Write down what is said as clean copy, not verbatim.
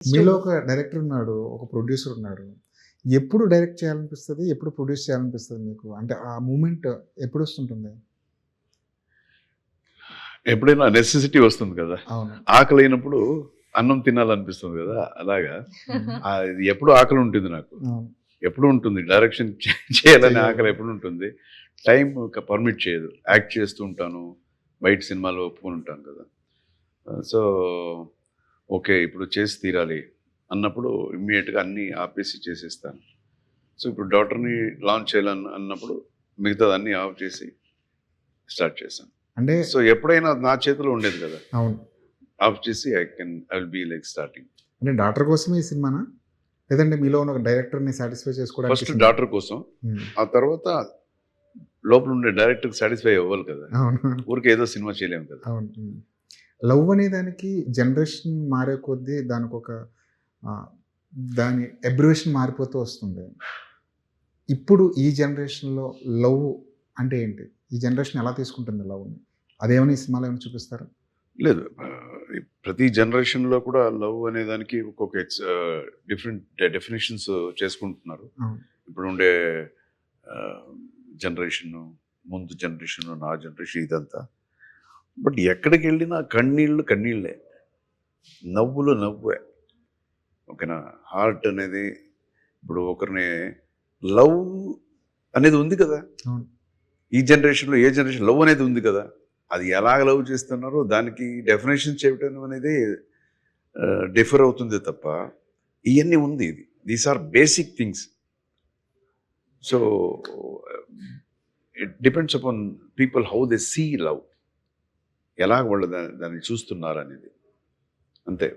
మీలో ఒక డైరెక్టర్ ఉన్నాడు. ఒక ప్రొడ్యూసర్ ఉన్నాడు. ఎప్పుడు డైరెక్ట్ చేయాలనిపిస్తది? ఎప్పుడు ప్రొడ్యూస్ చేయాలనిపిస్తది మీకు? అంటే ఆ మూమెంట్ ఎప్పుడొస్తుంటుంది? ఎప్పుడైనా నెసెసిటీ వస్తుంది కదా! అవును. ఆకలైనప్పుడు అన్నం తినాలనిపిస్తుంది కదా! అలాగా ఇది ఎప్పుడు ఆకలి ఉంటుంది నాకు. అవును. ఎప్పుడు ఉంటుంది. డైరెక్షన్ చేయాలనే చెయ్యాలి. ఆకలి ఎప్పుడు ఉంటుంది. టైం పర్మిట్ చేయదు. యాక్ట్ చేస్తూ ఉంటాను. బయట సినిమాలో ఒప్పుకొని ఉంటాను కదా! So, okay. ఇప్పుడు చేసి తీరాలి అన్నప్పుడు ఇమ్మీడియేట్‌గా అన్నీ ఆపేసి చేసేస్తాను. సో, ఇప్పుడు 'డాటర్‌ని' లాంచ్ అన్నప్పుడు మిగతాదన్నీ ఆఫ్ చేసి స్టార్ట్ చేశాను. అంటే సో, ఎప్పుడైనా నా చేతిలో ఉండేది కదా! అవును. ఆఫ్ చేసి I will be like starting. అంటే డాక్టర్ కోసమే ఈ సినిమానా? లేదంటే మీలో ఉన్న ఒక డైరెక్టర్‌ని సాటిస్ఫై చేసుకోవడానికి ఫస్ట్ సినిమా? 'డాటర్' కోసం, హ్మ్. ఆ తర్వాత లోపల ఉండే డైరెక్టర్‌కి సాటిస్ఫై అవ్వాలి కదా! అవును. ఊరికే ఏదో సినిమా చేయలేము కదా! అవును. హ్మ్. లవ్ అనే దానికి జనరేషన్ మారే కొద్దీ దానికొక ఆహ్, దాని అబ్రివియేషన్ మారిపోతూ వస్తుంది. ఇప్పుడు ఈ జనరేషన్‌లో లవ్ అంటే ఏంటి? ఈ జనరేషన్ ఎలా తీసుకుంటుంది లవ్‌ని? అదేమైనా ఈ సినిమాలో ఏమైనా చూపిస్తారా? లేదు. ప్రతి జనరేషన్‌లో కూడా లవ్ అనే దానికి ఒక్కొక్క డిఫరెంట్ డెఫినిషన్స్ చేసుకుంటున్నారు. అవును. ఇప్పుడుండే ఆహ్, జనరేషను, ముందు జనరేషను, నా జనరేషన్ ఇదంతా. బట్ ఎక్కడికెళ్ళినా కన్నీళ్ళు కన్నీళ్ళే. నవ్వులు నవ్వే. ఓకేనా? హార్ట్ అనేది ఇప్పుడు ఒకరిని లవ్ అనేది ఉంది కదా! అవును. ఈ జనరేషన్‌లో ఏ జనరేషన్ లవ్ అనేది ఉంది కదా! అది ఎలాగ లవ్ చేస్తున్నారో దానికి డెఫినేషన్ చెప్పడం అనేది డిఫర్ అవుతుందే తప్ప, ఇయన్నీ ఉంది ఇది. These are basic things. So, it depends upon people how they see love. ఎలాగ వాళ్ళు దాన్ని చూస్తున్నారనేది. అంతే.